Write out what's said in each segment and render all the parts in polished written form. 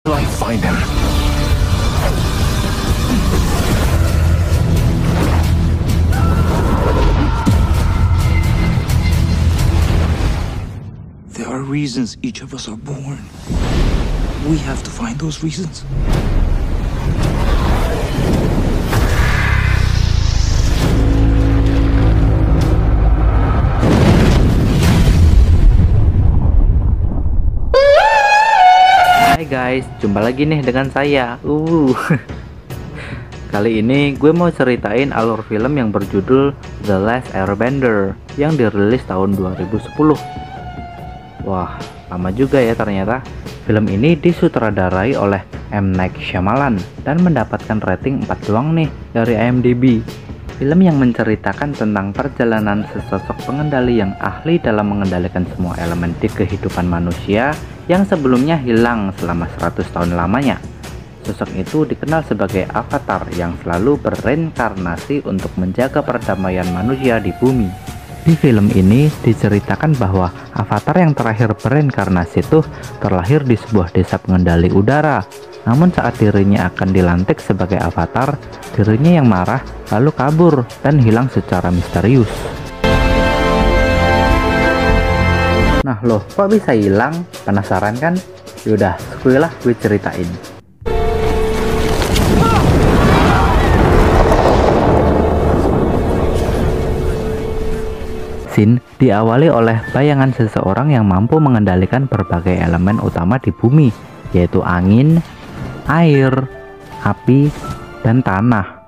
I find him. There are reasons each of us are born. We have to find those reasons. Hai guys, jumpa lagi nih dengan saya. Kali ini gue mau ceritain alur film yang berjudul The Last Airbender yang dirilis tahun 2010. Wah, lama juga ya ternyata. Film ini disutradarai oleh M. Night Shyamalan dan mendapatkan rating 4 doang nih dari IMDb. Film yang menceritakan tentang perjalanan sesosok pengendali yang ahli dalam mengendalikan semua elemen di kehidupan manusia yang sebelumnya hilang selama 100 tahun lamanya. Sosok itu dikenal sebagai avatar yang selalu bereinkarnasi untuk menjaga perdamaian manusia di bumi. Di film ini diceritakan bahwa avatar yang terakhir bereinkarnasi itu terlahir di sebuah desa pengendali udara. Namun saat dirinya akan dilantik sebagai avatar, dirinya yang marah lalu kabur dan hilang secara misterius. Nah loh, kok bisa hilang? Penasaran kan? Yaudah, skuilah gue ceritain. Scene diawali oleh bayangan seseorang yang mampu mengendalikan berbagai elemen utama di bumi, yaitu angin, air, api, dan tanah.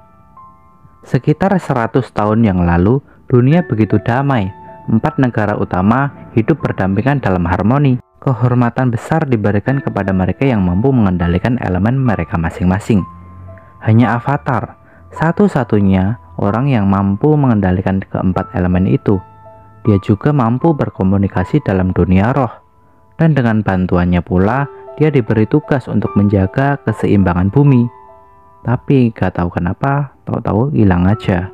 Sekitar 100 tahun yang lalu, dunia begitu damai. 4 negara utama hidup berdampingan dalam harmoni. Kehormatan besar diberikan kepada mereka yang mampu mengendalikan elemen mereka masing-masing. Hanya Avatar, satu-satunya orang yang mampu mengendalikan keempat elemen itu. Dia juga mampu berkomunikasi dalam dunia roh. Dan dengan bantuannya pula, dia diberi tugas untuk menjaga keseimbangan bumi. Tapi gak tahu kenapa, tahu-tahu hilang aja.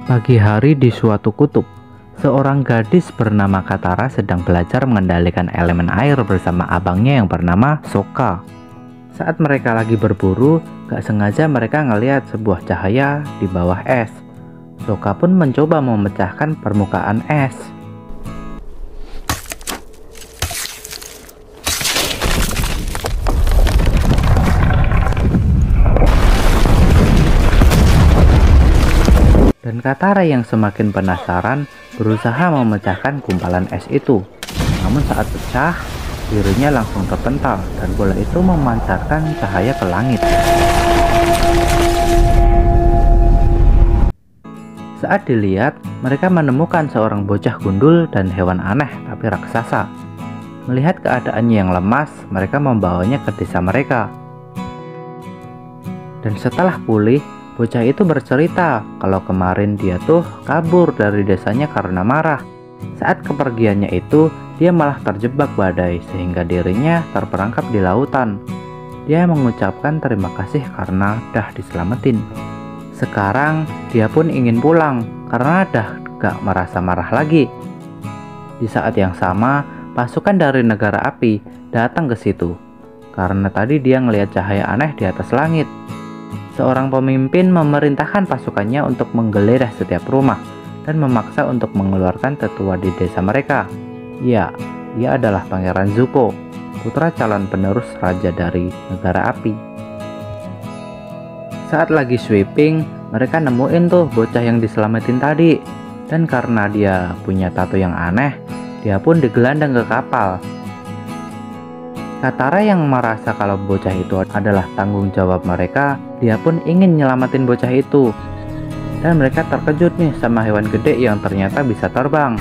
Pagi hari di suatu kutub, seorang gadis bernama Katara sedang belajar mengendalikan elemen air bersama abangnya yang bernama Sokka. Saat mereka lagi berburu, gak sengaja mereka ngelihat sebuah cahaya di bawah es. Sokka pun mencoba memecahkan permukaan es. Dan Katara yang semakin penasaran berusaha memecahkan gumpalan es itu. Namun saat pecah, dirinya langsung terpental dan bola itu memancarkan cahaya ke langit. Saat dilihat, mereka menemukan seorang bocah gundul dan hewan aneh tapi raksasa. Melihat keadaannya yang lemas, mereka membawanya ke desa mereka. Dan setelah pulih, bocah itu bercerita kalau kemarin dia tuh kabur dari desanya karena marah. Saat kepergiannya itu, dia malah terjebak badai sehingga dirinya terperangkap di lautan. Dia mengucapkan terima kasih karena dah diselamatin. Sekarang dia pun ingin pulang karena dah gak merasa marah lagi. Di saat yang sama, pasukan dari negara api datang ke situ karena tadi dia ngelihat cahaya aneh di atas langit. Seorang pemimpin memerintahkan pasukannya untuk menggeledah setiap rumah dan memaksa untuk mengeluarkan tetua di desa mereka. Ya, dia adalah Pangeran Zuko, putra calon penerus raja dari negara api. Saat lagi sweeping, mereka nemuin tuh bocah yang diselamatin tadi. Dan karena dia punya tato yang aneh, dia pun digelandang ke kapal. Katara yang merasa kalau bocah itu adalah tanggung jawab mereka, dia pun ingin nyelamatin bocah itu. Dan mereka terkejut nih sama hewan gede yang ternyata bisa terbang.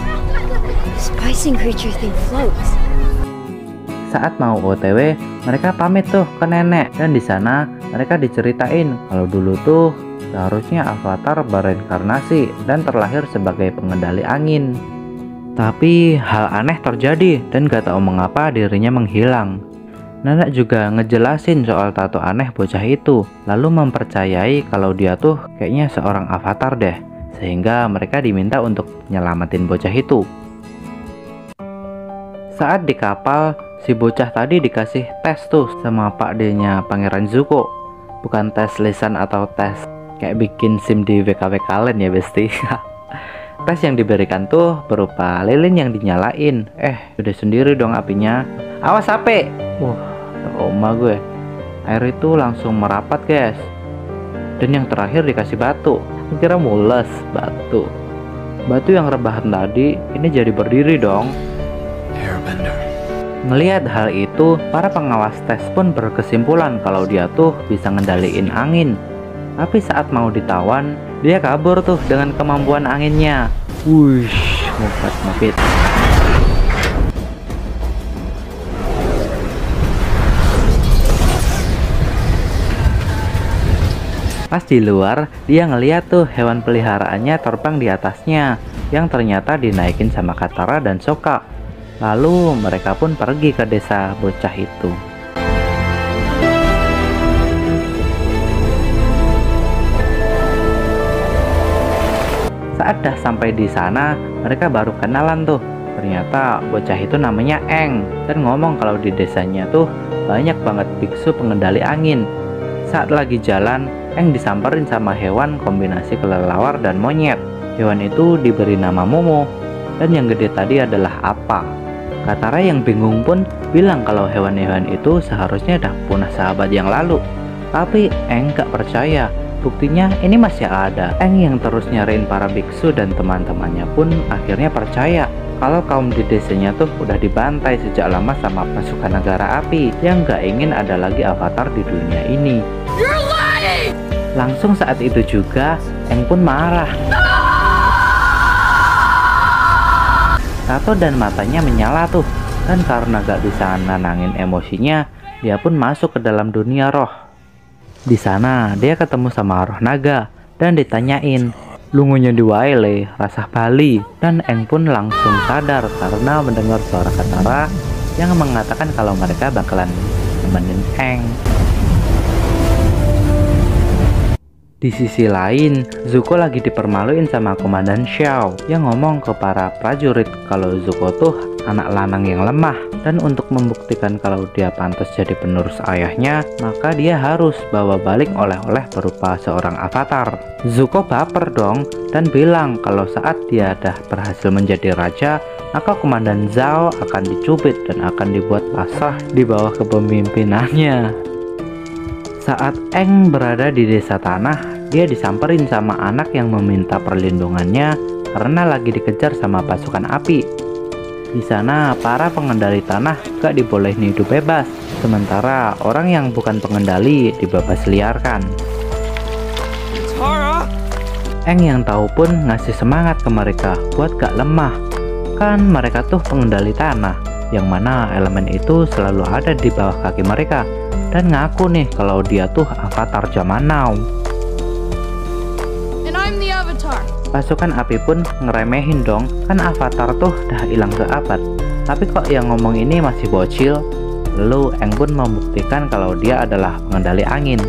Saat mau OTW, mereka pamit tuh ke nenek dan di sana mereka diceritain kalau dulu tuh seharusnya Avatar bereinkarnasi dan terlahir sebagai pengendali angin. Tapi hal aneh terjadi dan gak tahu mengapa dirinya menghilang. Nenek juga ngejelasin soal tato aneh bocah itu, lalu mempercayai kalau dia tuh kayaknya seorang avatar deh, sehingga mereka diminta untuk nyelamatin bocah itu. Saat di kapal, si bocah tadi dikasih tes tuh sama Pak D-nya Pangeran Zuko. Bukan tes lisan atau tes kayak bikin SIM di WKW kalian ya besti. Tes yang diberikan tuh berupa lilin yang dinyalain. Udah sendiri dong apinya. Awas api! Trauma gue. Air itu langsung merapat guys. Dan yang terakhir dikasih batu. Kira mules batu. Batu yang rebahan tadi ini jadi berdiri dong. Airbender. Ngelihat hal itu, para pengawas tes pun berkesimpulan kalau dia tuh bisa ngendaliin angin. Tapi saat mau ditawan, dia kabur tuh dengan kemampuan anginnya. Wush, mufat. Pas di luar, dia ngeliat tuh hewan peliharaannya terbang di atasnya, yang ternyata dinaikin sama Katara dan Sokka. Lalu mereka pun pergi ke desa bocah itu. Saat dah sampai di sana, mereka baru kenalan tuh. Ternyata bocah itu namanya Aang dan ngomong kalau di desanya tuh banyak banget biksu pengendali angin. Saat lagi jalan, Aang disamperin sama hewan kombinasi kelelawar dan monyet. Hewan itu diberi nama Momo, dan yang gede tadi adalah Appa. Katara yang bingung pun bilang kalau hewan-hewan itu seharusnya dah punah sahabat yang lalu. Tapi Aang gak percaya. Buktinya ini masih ada. Aang yang terus nyariin para biksu dan teman-temannya pun akhirnya percaya kalau kaum di desanya tuh udah dibantai sejak lama sama pasukan negara api yang gak ingin ada lagi avatar di dunia ini. Langsung saat itu juga Aang pun marah. Tato dan matanya menyala tuh, dan karena gak bisa nanangin emosinya, dia pun masuk ke dalam dunia roh. Di sana dia ketemu sama roh naga dan ditanyain, "Lungunya di wae rasah Bali." Dan Aang pun langsung sadar karena mendengar suara Katara yang mengatakan kalau mereka bakalan nemenin Aang. Di sisi lain, Zuko lagi dipermaluin sama Komandan Xiao yang ngomong ke para prajurit kalau Zuko tuh anak lanang yang lemah, dan untuk membuktikan kalau dia pantas jadi penerus ayahnya, maka dia harus bawa balik oleh-oleh berupa seorang avatar. Zuko baper dong dan bilang kalau saat dia dah berhasil menjadi raja, maka Komandan Zhao akan dicubit dan akan dibuat pasrah di bawah kepemimpinannya. Saat Aang berada di desa tanah, dia disamperin sama anak yang meminta perlindungannya karena lagi dikejar sama pasukan api. Di sana, para pengendali tanah gak dibolehin hidup bebas, sementara orang yang bukan pengendali dibebas liarkan. Aang yang tahu pun ngasih semangat ke mereka buat gak lemah. Kan mereka tuh pengendali tanah, yang mana elemen itu selalu ada di bawah kaki mereka. Dan ngaku nih kalau dia tuh avatar zaman now. Pasukan api pun ngeremehin dong, kan avatar tuh dah hilang seabad. Tapi kok yang ngomong ini masih bocil. Lalu Aang pun membuktikan kalau dia adalah pengendali angin.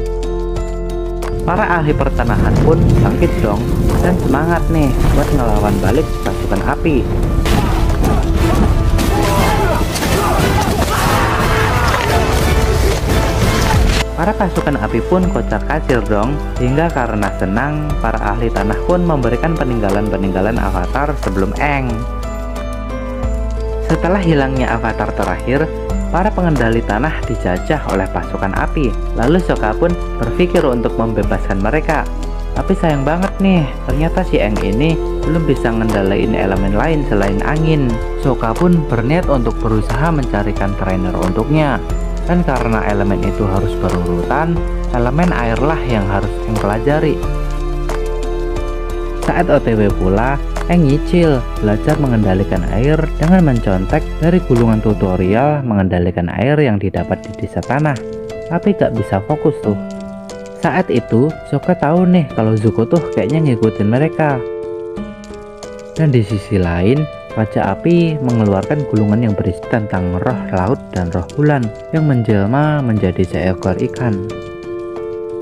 Para ahli pertanahan pun bangkit dong dan semangat nih buat ngelawan balik pasukan api. Para pasukan api pun kocar kacir dong, hingga karena senang, para ahli tanah pun memberikan peninggalan-peninggalan avatar sebelum Aang. Setelah hilangnya avatar terakhir, para pengendali tanah dijajah oleh pasukan api. Lalu Sokka pun berpikir untuk membebaskan mereka. Tapi sayang banget nih, ternyata si Aang ini belum bisa ngendalain elemen lain selain angin. Sokka pun berniat untuk berusaha mencarikan trainer untuknya. Dan karena elemen itu harus berurutan, elemen airlah yang harus Aang pelajari. Saat OTW pula, Aang nyicil belajar mengendalikan air dengan mencontek dari gulungan tutorial mengendalikan air yang didapat di desa tanah. Tapi gak bisa fokus tuh. Saat itu, Sokka tahu nih kalau Zuko tuh kayaknya ngikutin mereka. Dan di sisi lain, Raja Api mengeluarkan gulungan yang berisi tentang roh laut dan roh bulan yang menjelma menjadi seekor ikan.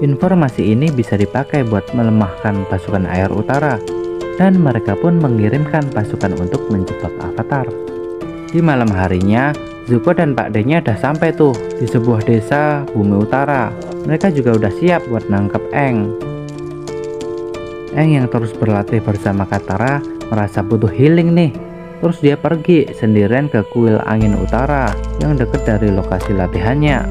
Informasi ini bisa dipakai buat melemahkan pasukan air utara, dan mereka pun mengirimkan pasukan untuk menjebak avatar. Di malam harinya, Zuko dan Pak D-nya udah sampai tuh di sebuah desa Bumi Utara. Mereka juga udah siap buat nangkep Aang. Aang yang terus berlatih bersama Katara merasa butuh healing nih. Terus dia pergi sendirian ke kuil angin utara yang deket dari lokasi latihannya.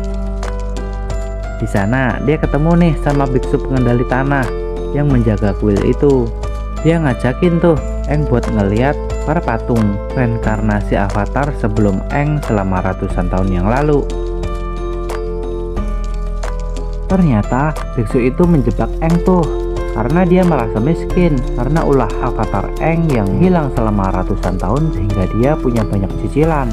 Di sana dia ketemu nih sama biksu pengendali tanah yang menjaga kuil itu. Dia ngajakin tuh Aang buat ngeliat para patung reinkarnasi avatar sebelum Aang selama ratusan tahun yang lalu. Ternyata biksu itu menjebak Aang tuh karena dia merasa miskin karena ulah avatar Aang yang hilang selama ratusan tahun sehingga dia punya banyak cicilan.